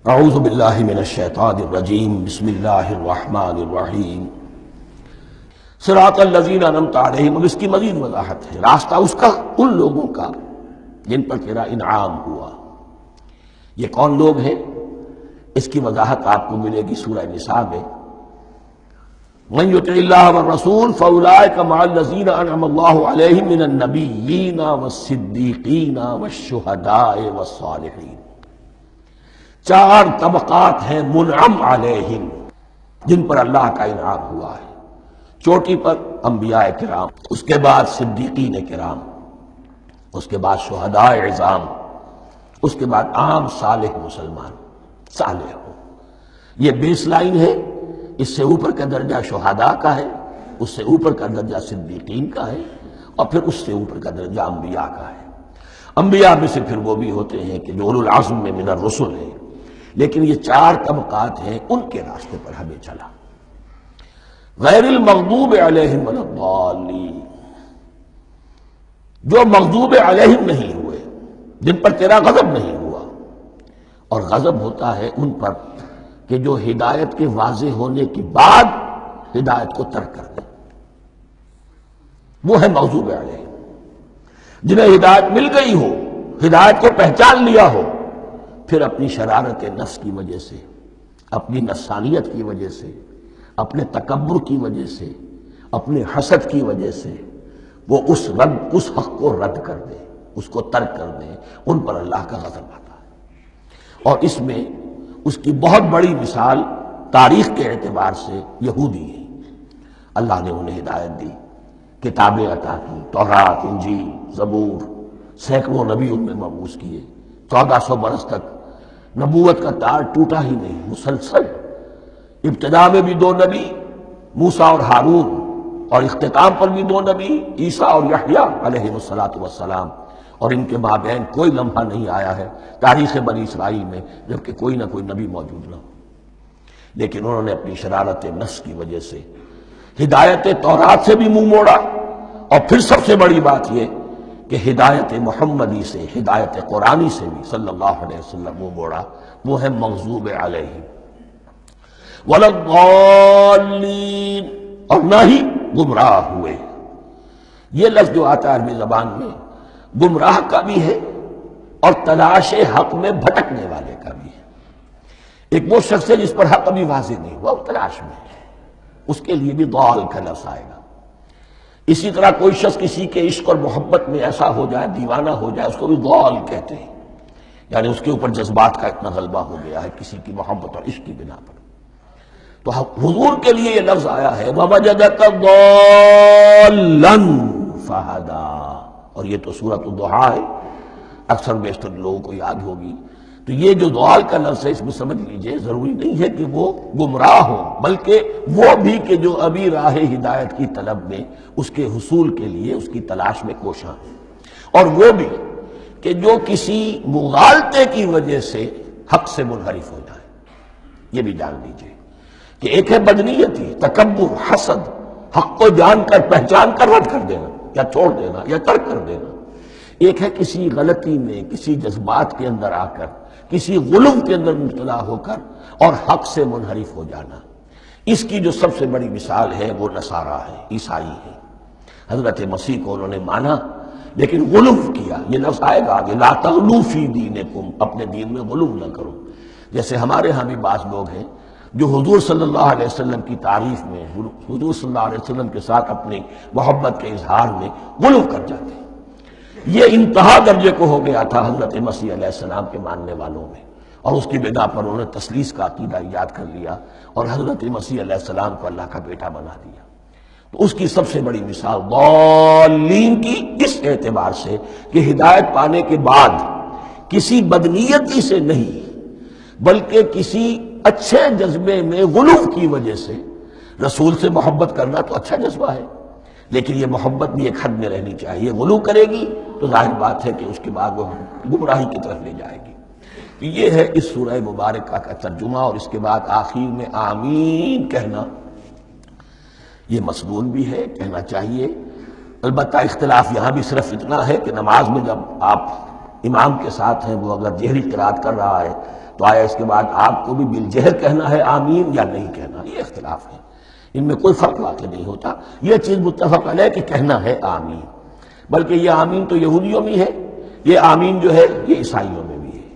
اعوذ باللہ من الشیطان الرجیم بسم اللہ الرحمن الرحیم صراط الذین انعمت علیہم. اب اس کی مزید وضاحت ہے، راستہ اس کا ان لوگوں کا جن پر تیرا انعام ہوا. یہ کون لوگ ہیں؟ اس کی وضاحت آپ کو ملے گی سورہ نساء میں. من یطع اللہ والرسول فاولئک مع الذین انعم اللہ علیہم من النبیین والصدیقین والشہداء والصالحین. چار طبقات ہیں منعم علیہم جن پر اللہ کا انعام ہوا ہے. چوٹی پر انبیاء کرام، اس کے بعد صدیقین کرام، اس کے بعد شہداء عظام، اس کے بعد عام صالح مسلمان صالح ہو. یہ بیس لائن ہے. اس سے اوپر کا درجہ شہداء کا ہے، اس سے اوپر کا درجہ صدیقین کا ہے، اور پھر اس سے اوپر کا درجہ انبیاء کا ہے. انبیاء میں سے پھر وہ بھی ہوتے ہیں کہ جو اولو العزم میں من الرسل ہیں. لیکن یہ چار طبقات ہیں، ان کے راستے پر ہمیں چلا. غیر المغضوب علیہم ولا الضالین، جو مغضوب علیہم نہیں ہوئے، جن پر تیرا غضب نہیں ہوا. اور غضب ہوتا ہے ان پر کہ جو ہدایت کے واضح ہونے کے بعد ہدایت کو ترک کر دیں، وہ ہے مغضوب علیہم. جنہیں ہدایت مل گئی ہو، ہدایت کو پہچان لیا ہو، پھر اپنی شرارت نفس کی وجہ سے، اپنی نفسانیت کی وجہ سے، اپنے تکبر کی وجہ سے، اپنے حسد کی وجہ سے وہ اس حق کو رد کر دیں، اس کو ترک کر دیں. ان پر اللہ کا غضب آتا ہے. اور اس میں اس کی بہت بڑی مثال تاریخ کے اعتبار سے یہودی ہیں. اللہ نے انہیں ہدایت دی، کتابیں عطا کی، تورات، انجیل، زبور، سینکڑوں نبی ان میں مبعوث کیے. 1400 برس تک نبوت کا تار ٹوٹا ہی نہیں، مسلسل. ابتدا میں بھی 2 نبی، موسیٰ اور ہارون، اور اختتام پر بھی 2 نبی، عیسیٰ اور یحییٰ علیہ السلام. اور ان کے مابین کوئی لمحہ نہیں آیا ہے تاریخ بنی اسرائیل میں جبکہ کوئی نہ کوئی نبی موجود نہ ہو. لیکن انہوں نے اپنی شرارت نفس کی وجہ سے ہدایت تورات سے بھی منہ موڑا. اور پھر سب سے بڑی بات یہ کہ ہدایت محمدی سے، ہدایت قرآنی سے بھی صلی اللہ علیہ وسلم منہ موڑا. وہ ہے مغضوب علیہم ولا الضالین، اور نہ ہی گمراہ ہوئے. یہ لفظ جو آتا ہے عربی زبان میں گمراہ کا بھی ہے اور تلاش حق میں بھٹکنے والے کا بھی ہے. ایک وہ شخص ہے جس پر حق ابھی واضح نہیں ہوا، وہ تلاش میں ہے، اس کے لیے بھی ضال کا لفظ آئے گا. اسی طرح کوئی شخص کسی کے عشق اور محبت میں ایسا ہو جائے، دیوانہ ہو جائے، اس کو بھی ضال کہتے ہیں. یعنی اس کے اوپر جذبات کا اتنا غلبہ ہو گیا ہے کسی کی محبت اور عشق کی بنا پر. تو حضور کے لیے یہ لفظ آیا ہے وَوَجَدَكَ ضَالًّا فَهَدَىٰ. اور یہ تو سورۃ الضحیٰ ہے، اکثر بیشتر لوگوں کو یاد ہوگی. تو یہ جو ضال کا لفظ ہے، اس میں سمجھ لیجئے ضروری نہیں ہے کہ وہ گمراہ ہو، بلکہ وہ بھی کہ جو ابھی راہ ہدایت کی طلب میں، اس کے حصول کے لیے اس کی تلاش میں کوشاں ہیں. اور وہ بھی کہ جو کسی مغالطے کی وجہ سے حق سے منحرف ہو جائے. یہ بھی جان لیجئے کہ ایک ہے بدنیتی، تکبر، حسد، حق کو جان کر پہچان کر رد کر دینا یا چھوڑ دینا یا ترک کر دینا. ایک ہے کسی غلطی میں، کسی جذبات کے اندر آ کر، کسی غلو کے اندر مبتلا ہو کر اور حق سے منحرف ہو جانا. اس کی جو سب سے بڑی مثال ہے وہ نصارہ ہے، عیسائی ہے. حضرت مسیح کو انہوں نے مانا لیکن غلو کیا. یہ لفظ آئے گا آگے، لا تغلوا فی دینکم، اپنے دین میں غلو نہ کرو. جیسے ہمارے ہاں بھی بعض لوگ ہیں جو حضور صلی اللہ علیہ وسلم کی تعریف میں، حضور صلی اللہ علیہ وسلم کے ساتھ اپنی محبت کے اظہار میں غلو کر جاتے ہیں. یہ انتہا درجے کو ہو گیا تھا حضرت مسیح علیہ السلام کے ماننے والوں میں، اور اس کی بنا پر انہوں نے تثلیث کا عقیدہ ایجاد کر لیا اور حضرت مسیح علیہ السلام کو اللہ کا بیٹا بنا دیا. تو اس کی سب سے بڑی مثال ضالین کی اس اعتبار سے کہ ہدایت پانے کے بعد کسی بدنیتی سے نہیں بلکہ کسی اچھے جذبے میں غلو کی وجہ سے. رسول سے محبت کرنا تو اچھا جذبہ ہے، لیکن یہ محبت بھی ایک حد میں رہنی چاہیے. غلو کرے گی تو ظاہر بات ہے کہ اس کے بعد وہ گمراہی کی طرف لے جائے گی. یہ ہے اس سورہ مبارکہ کا ترجمہ. اور اس کے بعد آخر میں آمین کہنا، یہ مسنون بھی ہے، کہنا چاہیے. البتہ اختلاف یہاں بھی صرف اتنا ہے کہ نماز میں جب آپ امام کے ساتھ ہیں، وہ اگر جہری قرات کر رہا ہے تو آیا اس کے بعد آپ کو بھی بالجہر کہنا ہے آمین یا نہیں کہنا؟ یہ اختلاف ہے، ان میں کوئی فرق واقع نہیں ہوتا، یہ چیز متفق علیہ کہ کہنا ہے آمین۔ بلکہ یہ آمین تو یہودیوں میں ہے، یہ آمین جو ہے یہ عیسائیوں میں بھی ہے،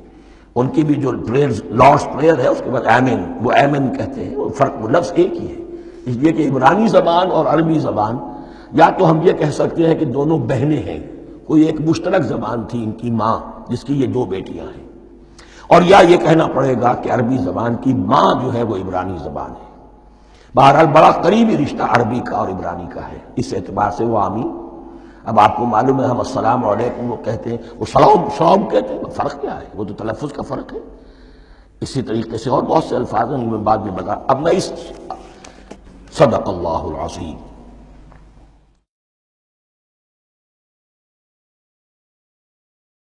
ان کی بھی جو پریئر لارڈس پریئر ہے اس کے بعد آمین، وہ آمین کہتے ہیں، وہ فرق، وہ لفظ ایک ہی ہے۔ اس لیے کہ عبرانی زبان اور عربی زبان، یا تو ہم یہ کہہ سکتے ہیں کہ دونوں بہنیں ہیں، کوئی ایک مشترک زبان تھی ان کی ماں جس کی یہ دو بیٹیاں ہیں، اور یا یہ کہنا پڑے گا کہ عربی زبان کی ماں جو ہے وہ عبرانی زبان ہے۔ بہرحال بڑا قریبی رشتہ عربی کا اور عبرانی کا ہے، اس اعتبار سے وہ آمین۔ اب آپ کو معلوم ہے ہم السلام علیکم وہ کہتے ہیں، وہ سلام کہتے ہیں، فرق کیا ہے؟ وہ تو تلفظ کا فرق ہے۔ اسی طریقے سے اور بہت سے الفاظ ہیں، ان میں بعد میں بتا۔ اب میں اس صدق اللہ العظیم۔